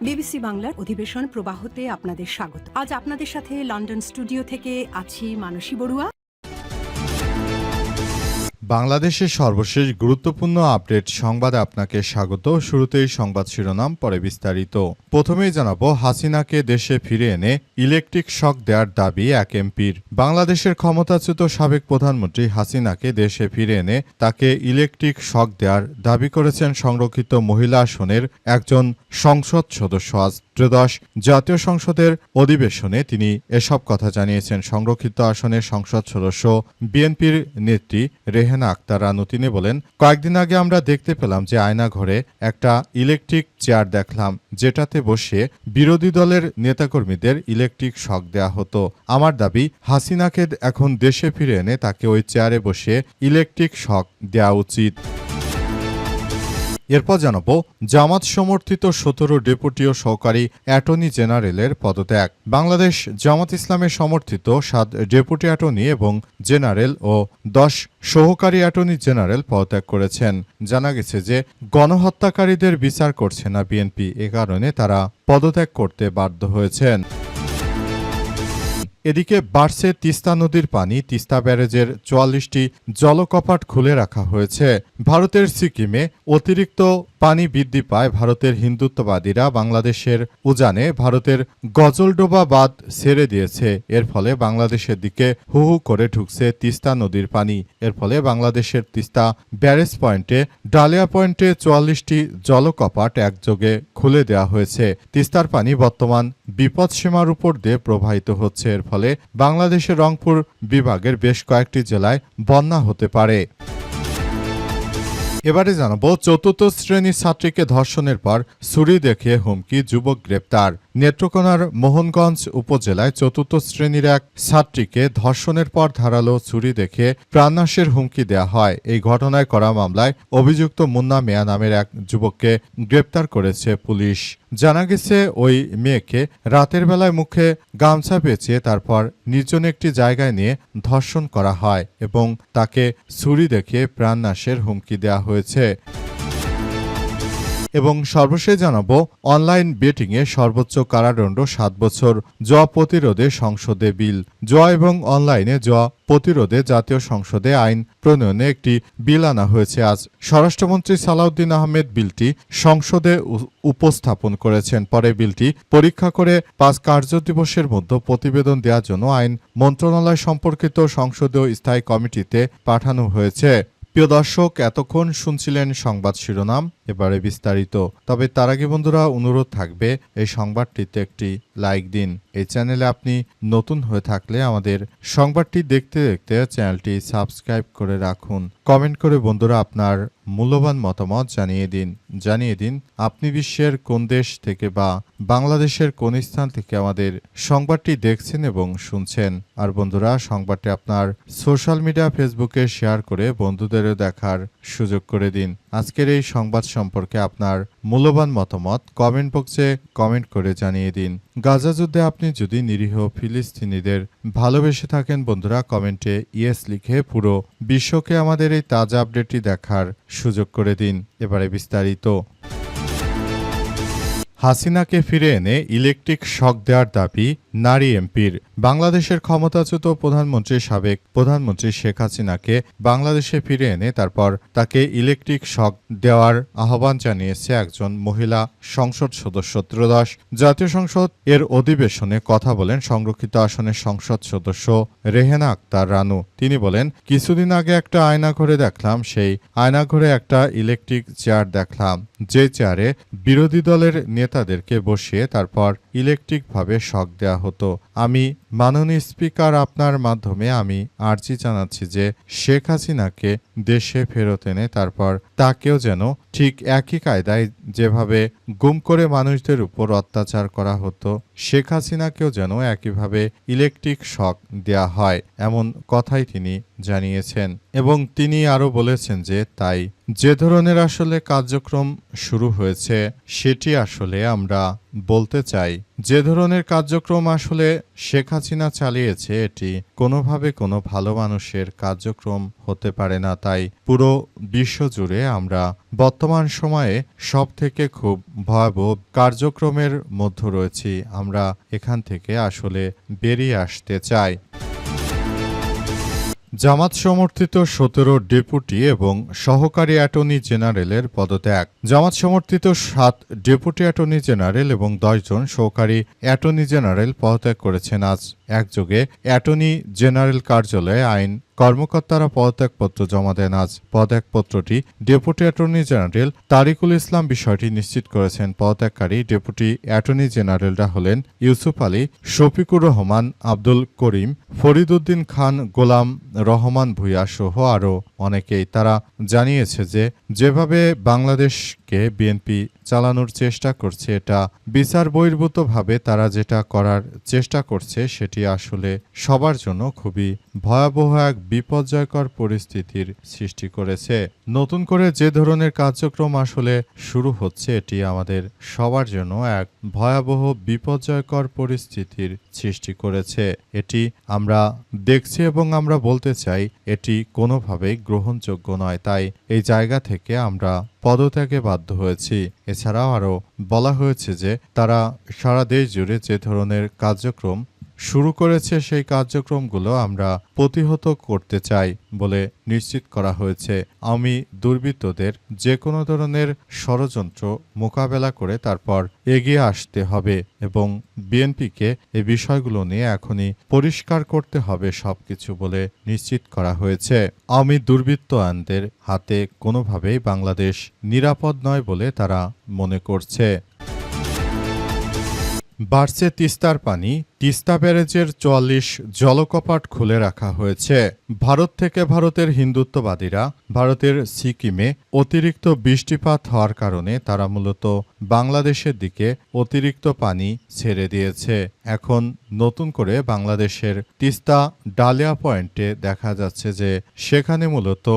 BBC বাংলার অধিবেশন প্রবাহতে আপনাদের স্বাগত। আজ আপনাদের সাথে লন্ডন স্টুডিও থেকে আছি মানসী বড়ুয়া। বাংলাদেশের সর্বশেষ গুরুত্বপূর্ণ আপডেট সংবাদে আপনাকে স্বাগত। শুরুতেই সংবাদ শিরোনাম, পরে বিস্তারিত। প্রথমেই জানাবো, হাসিনাকে দেশে ফিরে এনে ইলেকট্রিক শক দেওয়ার দাবি এক এমপির। বাংলাদেশের ক্ষমতাচ্যুত সাবেক প্রধানমন্ত্রী হাসিনাকে দেশে ফিরে এনে তাকে ইলেকট্রিক শক দেওয়ার দাবি করেছেন সংরক্ষিত মহিলা আসনের একজন সংসদ সদস্য। আজ ত্রয়োদশ জাতীয় সংসদের অধিবেশনে তিনি এসব কথা জানিয়েছেন। সংরক্ষিত আসনের সংসদ সদস্য বিএনপির নেত্রী রেহেনা আক্তার রানু তিনি বলেন, কয়েকদিন আগে আমরা দেখতে পেলাম যে আয়নাঘরে একটা ইলেকট্রিক চেয়ার দেখলাম, যেটাতে বসে বিরোধী দলের নেতাকর্মীদের ইলেকট্রিক শক দেয়া হতো। আমার দাবি, হাসিনাকে এখন দেশে ফিরে এনে তাকে ওই চেয়ারে বসে ইলেকট্রিক শক দেওয়া উচিত। এরপর জানাবো, জামাত সমর্থিত 17 ডেপুটি ও সহকারী অ্যাটর্নি জেনারেলের পদত্যাগ। বাংলাদেশ জামাত ইসলামের সমর্থিত 7 ডেপুটি অ্যাটর্নি এবং জেনারেল ও 10 সহকারী অ্যাটর্নি জেনারেল পদত্যাগ করেছেন। জানা গেছে যে গণহত্যাকারীদের বিচার করছে না বিএনপি, এ কারণে তারা পদত্যাগ করতে বাধ্য হয়েছেন। এদিকে বাড়ছে তিস্তা নদীর পানি। তিস্তা ব্যারেজের 44টি জলকপাট খুলে রাখা হয়েছে। ভারতের সিকিমে অতিরিক্ত পানি বৃদ্ধি পায় ভারতের হিন্দুত্ববাদীরা বাংলাদেশের উজানে ভারতের গজলডোবা বাঁধ ছেড়ে দিয়েছে। এর ফলে বাংলাদেশের দিকে হু হু করে ঢুকছে তিস্তা নদীর পানি। এর ফলে বাংলাদেশের তিস্তা ব্যারেজ পয়েন্টে ডালিয়া পয়েন্টে 44টি জলকপাট একযোগে খুলে দেওয়া হয়েছে। তিস্তার পানি বর্তমান বিপদসীমার উপর দিয়ে প্রবাহিত হচ্ছে। এর ফলে বাংলাদেশের রংপুর বিভাগের বেশ কয়েকটি জেলায় বন্যা হতে পারে। এবারে জানাবো, চতুর্থ শ্রেণীর ছাত্রীকে ধর্ষণের পর ছুরি দেখিয়ে হুমকি, যুবক গ্রেপ্তার। নেত্রকোনার মোহনগঞ্জ উপজেলায় চতুর্থ শ্রেণীর এক ছাত্রীকে ধর্ষণের পর ধারালো ছুরি দেখে প্রাণনাশের হুমকি দেওয়া হয়। এই ঘটনায় করা মামলায় অভিযুক্ত মুন্না মিয়া নামের এক যুবককে গ্রেপ্তার করেছে পুলিশ। জানা গেছে ওই মেয়েকে রাতের বেলায় মুখে গামছা পেঁচিয়ে তারপর নির্জন একটি জায়গায় নিয়ে ধর্ষণ করা হয় এবং তাকে ছুরি দেখিয়ে প্রাণনাশের হুমকি দেওয়া হয়েছে। এবং সর্বশেষ জানাবো, অনলাইন বেটিংয়ে সর্বোচ্চ কারাদণ্ড 7 বছর। জুয়া প্রতিরোধে সংসদে বিল। জুয়া এবং অনলাইনে জুয়া প্রতিরোধে জাতীয় সংসদে আইন প্রণয়নে একটি বিল আনা হয়েছে। আজ স্বরাষ্ট্রমন্ত্রী সালাউদ্দিন আহমেদ বিলটি সংসদে উপস্থাপন করেছেন। পরে বিলটি পরীক্ষা করে 5 কার্যদিবসের মধ্যে প্রতিবেদন দেওয়ার জন্য আইন মন্ত্রণালয় সম্পর্কিত সংসদীয় স্থায়ী কমিটিতে পাঠানো হয়েছে। প্রিয় দর্শক, এতক্ষণ শুনছিলেন সংবাদ শিরোনাম, এবারে বিস্তারিত। তবে তার আগে বন্ধুরা, অনুরোধ থাকবে এই সংবাদটিতে একটি লাইক দিন। এই চ্যানেলে আপনি নতুন হয়ে থাকলে আমাদের সংবাদটি দেখতে দেখতে চ্যানেলটি সাবস্ক্রাইব করে রাখুন। কমেন্ট করে বন্ধুরা আপনার মূল্যবান মতামত জানিয়ে দিন আপনি বিশ্বের কোন দেশ থেকে বা বাংলাদেশের কোন স্থান থেকে আমাদের সংবাদটি দেখছেন এবং শুনছেন। আর বন্ধুরা, সংবাদটি আপনার সোশ্যাল মিডিয়া ফেসবুকে শেয়ার করে বন্ধুদেরও দেখার সুযোগ করে দিন। আজকের এই সংবাদ সম্পর্কে আপনার মূল্যবান মতামত কমেন্ট বক্সে কমেন্ট করে জানিয়ে দিন। গাজা যুদ্ধে আপনি যদি নিরীহ ফিলিস্তিনিদের ভালোবেসে থাকেন বন্ধুরা, কমেন্টে ইয়েস লিখে পুরো বিশ্বকে আমাদের এই তাজা আপডেটটি দেখার সুযোগ করে দিন। এবারে বিস্তারিত। হাসিনাকে ফিরে এনে ইলেকট্রিক শক দেওয়ার দাবি নারী এমপির। বাংলাদেশের ক্ষমতাচ্যুত সাবেক প্রধানমন্ত্রী শেখ হাসিনাকে বাংলাদেশে ফিরে এনে তারপর তাকে ইলেকট্রিক শক দেওয়ার আহ্বান জানিয়েছে একজন মহিলা সংসদ সদস্য। ত্রয়োদশ জাতীয় সংসদ এর অধিবেশনে কথা বলেন সংরক্ষিত আসনের সংসদ সদস্য রেহেনা আক্তার রানু। তিনি বলেন, কিছুদিন আগে একটা আয়নাঘরে দেখলাম, সেই আয়নাঘরে একটা ইলেকট্রিক চেয়ার দেখলাম, যে চেয়ারে বিরোধী দলের নেতাদেরকে বসিয়ে তারপর ইলেকট্রিকভাবে শক দেওয়া হতো। আমি মাননীয় স্পিকার, আপনার মাধ্যমে আমি আর্জি জানাচ্ছি যে শেখ হাসিনাকে দেশে ফেরত এনে তারপর তাকেও যেন ঠিক একই কায়দায় যেভাবে গুম করে মানুষদের উপর অত্যাচার করা হতো, শেখ হাসিনাকেও যেন একইভাবে ইলেকট্রিক শক দেয়া হয়, এমন কথাই তিনি জানিয়েছেন। এবং তিনি আরও বলেছেন যে তাই যে ধরনের আসলে কার্যক্রম শুরু হয়েছে সেটি আসলে আমরা বলতে চাই, যে ধরনের কার্যক্রম আসলে শেখ হাসিনা চালিয়েছে এটি কোনোভাবে কোনো ভালো মানুষের কার্যক্রম হতে পারে না। তাই পুরো বিশ্বজুড়ে আমরা বর্তমান সময়ে সবথেকে খুব ভয়াবহ কার্যক্রমের মধ্যে রয়েছি। আমরা এখান থেকে আসলে বেরিয়ে আসতে চাই। জামাত সমর্থিত ১৭ ডেপুটি এবং সহকারী অ্যাটর্নি জেনারেলের পদত্যাগ। জামাত সমর্থিত ৭ ডেপুটি অ্যাটর্নি জেনারেল এবং ১০ জন সহকারী অ্যাটর্নি জেনারেল পদত্যাগ করেছেন আজ একযোগে। অ্যাটর্নি জেনারেল কার্যালয়ে আইন কর্মকর্তারা পদত্যাগপত্র জমা দেন আজ। পদত্যাগপত্রটি ডেপুটি অ্যাটর্নি জেনারেল তারিকুল ইসলাম বিষয়টি নিশ্চিত করেছেন। পদত্যাগকারী ডেপুটি অ্যাটর্নি জেনারেলরা হলেন ইউসুফ আলী, শফিকুর রহমান, আব্দুল করিম, ফরিদ উদ্দিন খান, গোলাম রহমান ভূঁইয়া সহ আরও অনেকেই। তারা জানিয়েছে যে যেভাবে বাংলাদেশকে বিএনপি চালানোর চেষ্টা করছে, এটা বিচার বহির্ভূতভাবে তারা যেটা করার চেষ্টা করছে সেটি আসলে সবার জন্য খুবই ভয়াবহ এক বিপর্যয়কর পরিস্থিতির সৃষ্টি করেছে। নতুন করে যে ধরনের কার্যক্রম আসলে শুরু হচ্ছে এটি আমাদের সবার জন্য এক ভয়াবহ বিপর্যয়কর পরিস্থিতির সৃষ্টি করেছে। এটি আমরা দেখছি এবং আমরা বলতে চাই এটি কোনোভাবেই গ্রহণযোগ্য নয়। তাই এই জায়গা থেকে আমরা পদত্যাগে বাধ্য হয়েছি। এছাড়াও আরও বলা হয়েছে যে তারা সারা দেশ জুড়ে যে ধরনের কার্যক্রম শুরু করেছে সেই কার্যক্রমগুলো আমরা প্রতিহত করতে চাই বলে নিশ্চিত করা হয়েছে। আওয়ামী দুর্বৃত্তদের যে কোনো ধরনের ষড়যন্ত্র মোকাবেলা করে তারপর এগিয়ে আসতে হবে এবং বিএনপিকে এই বিষয়গুলো নিয়ে এখনই পরিষ্কার করতে হবে সবকিছু বলে নিশ্চিত করা হয়েছে। আওয়ামী দুর্বৃত্তদের হাতে কোনোভাবেই বাংলাদেশ নিরাপদ নয় বলে তারা মনে করছে। বাড়ছে তিস্তার পানি। তিস্তা ব্যারেজের ৪৪ জলকপাট খুলে রাখা হয়েছে। ভারত থেকে ভারতের হিন্দুত্ববাদীরা ভারতের সিকিমে অতিরিক্ত বৃষ্টিপাত হওয়ার কারণে তারা মূলত বাংলাদেশের দিকে অতিরিক্ত পানি ছেড়ে দিয়েছে। এখন নতুন করে বাংলাদেশের তিস্তা ডালিয়া পয়েন্টে দেখা যাচ্ছে যে সেখানে মূলত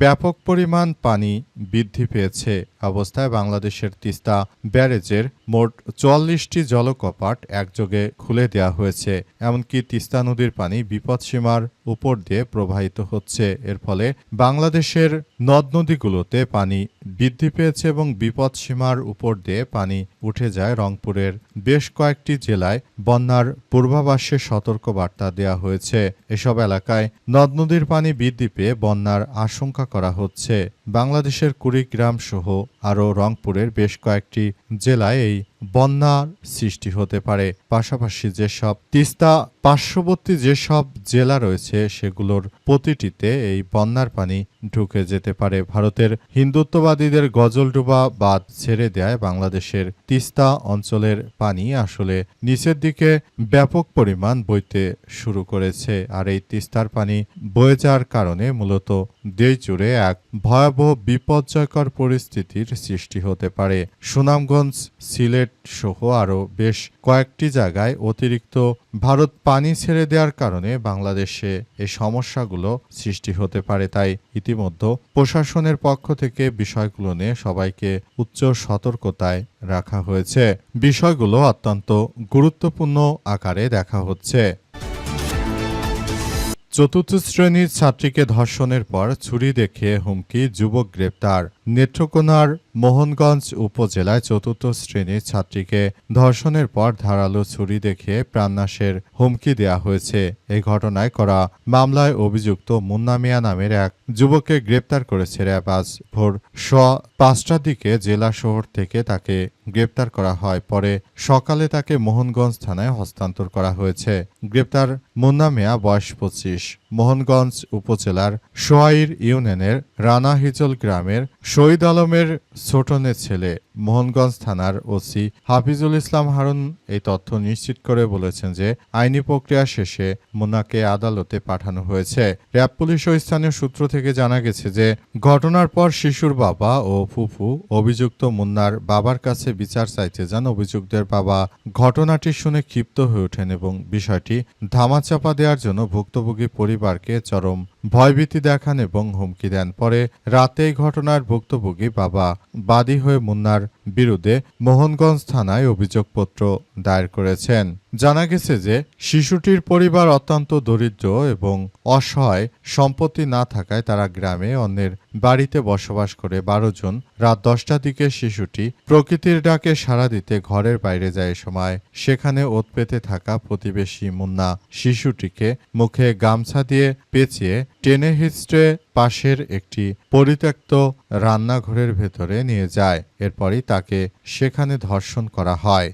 ব্যাপক পরিমাণ পানি বৃদ্ধি পেয়েছে। অবস্থায় বাংলাদেশের তিস্তা ব্যারেজের মোট ৪৪টি জলকপাট একযোগে খুলে দেওয়া হয়েছে। এমনকি তিস্তা নদীর পানি বিপদসীমার উপর দিয়ে প্রবাহিত হচ্ছে। এর ফলে বাংলাদেশের নদ নদীগুলোতে পানি বৃদ্ধি পেয়েছে এবং বিপদসীমার উপর দিয়ে পানি উঠে যায়। রংপুরের বেশ কয়েকটি জেলায় বন্যার পূর্বাভাসে সতর্কবার্তা দেওয়া হয়েছে। এসব এলাকায় নদ নদীর পানি বৃদ্ধি পেয়ে বন্যার আশঙ্কা করা হচ্ছে। বাংলাদেশের কুড়িগ্রাম সহ আরও রংপুরের বেশ কয়েকটি জেলায় এই বন্যার সৃষ্টি হতে পারে। পাশাপাশি যেসব তিস্তা পার্শ্ববর্তী যেসব জেলা রয়েছে সেগুলোর প্রতিটিতে এই বন্যার পানি ঢুকে যেতে পারে। ভারতের হিন্দুত্ববাদীদের গজলডোবা বাঁধ ছেড়ে দেয় বাংলাদেশের তিস্তা অঞ্চলের পানি আসলে নিচের দিকে ব্যাপক পরিমাণ বইতে শুরু করেছে। আর এই তিস্তার পানি বয়ে যাওয়ার কারণে মূলত দেশ জুড়ে এক ভয়াবহ বিপর্যয়কর পরিস্থিতির সৃষ্টি হতে পারে। সুনামগঞ্জ, সিলেট সহ আরও বেশ কয়েকটি জায়গায় অতিরিক্ত ভারত পানি ছেড়ে দেওয়ার কারণে বাংলাদেশে এই সমস্যাগুলো সৃষ্টি হতে পারে। তাই ইতিমধ্যে প্রশাসনের পক্ষ থেকে বিষয়গুলো নিয়ে সবাইকে উচ্চ সতর্কতায় রাখা হয়েছে। বিষয়গুলো অত্যন্ত গুরুত্বপূর্ণ আকারে দেখা হচ্ছে। চতুর্থ শ্রেণীর ছাত্রীকে ধর্ষণের পর ছুরি দেখিয়ে হুমকি, যুবক গ্রেপ্তার। নেত্রকোনার মোহনগঞ্জ উপজেলায় চতুর্থ শ্রেণীর ছাত্রীকে ধর্ষণের পর ধারালো ছুরি দেখিয়ে প্রাণনাশের হুমকি দেওয়া হয়েছে। এই ঘটনায় করা মামলায় অভিযুক্ত মুন্না মিয়া নামের এক যুবককে গ্রেপ্তার করেছে র্যাব। আজ ভোর ৫টার দিকে জেলা শহর থেকে তাকে গ্রেপ্তার করা হয়। পরে সকালে তাকে মোহনগঞ্জ থানায় হস্তান্তর করা হয়েছে। গ্রেপ্তার মুন্না মিয়া বয়স ২৫, মোহনগঞ্জ উপজেলার সোয়াইর ইউনিয়নের রানাহিজল গ্রামের শহীদ আলমের ছোটনের ছেলে। মোহনগঞ্জ থানার ওসি হাফিজুল ইসলাম হারুন এই তথ্য নিশ্চিত করে বলেছেন যে আইনি প্রক্রিয়া শেষে মুন্নাকে আদালতে পাঠানো হয়েছে। র্যাব পুলিশ ও স্থানীয় সূত্র থেকে জানা গেছে যে ঘটনার পর শিশুর বাবা ও ফুফু অভিযুক্ত মুন্নার বাবার কাছে বিচার চাইতে যান। অভিযুক্তের বাবা ঘটনাটি শুনে ক্ষিপ্ত হয়ে ওঠেন এবং বিষয়টি ধামাচাপা দেওয়ার জন্য ভুক্তভোগী পরিবারকে চরম ভয়ভীতি দেখান এবং হুমকি দেন। পরে রাতে এই ঘটনার ভুক্তভোগী বাবা বাদী হয়ে মুন্নার বিরুদ্ধে মোহনগঞ্জ থানায় অভিযোগপত্র দায়ের করেছেন। জানা গেছে যে শিশুটির পরিবার অত্যন্ত দরিদ্র এবং অসহায়, সম্পত্তি না থাকায় তারা গ্রামে অন্যের বাড়িতে বসবাস করে। 12 জুন রাত 10টার দিকে শিশুটি প্রকৃতির ডাকে সাড়া দিতে ঘরের বাইরে যায়। সময় সেখানে ওত পেতে থাকা প্রতিবেশী মুন্না শিশুটিকে মুখে গামছা দিয়ে পেঁচিয়ে টেনে হিঁচড়ে পাশের একটি পরিত্যক্ত রান্নাঘরের ভেতরে নিয়ে যায়। এরপরই তাকে সেখানে ধর্ষণ করা হয়।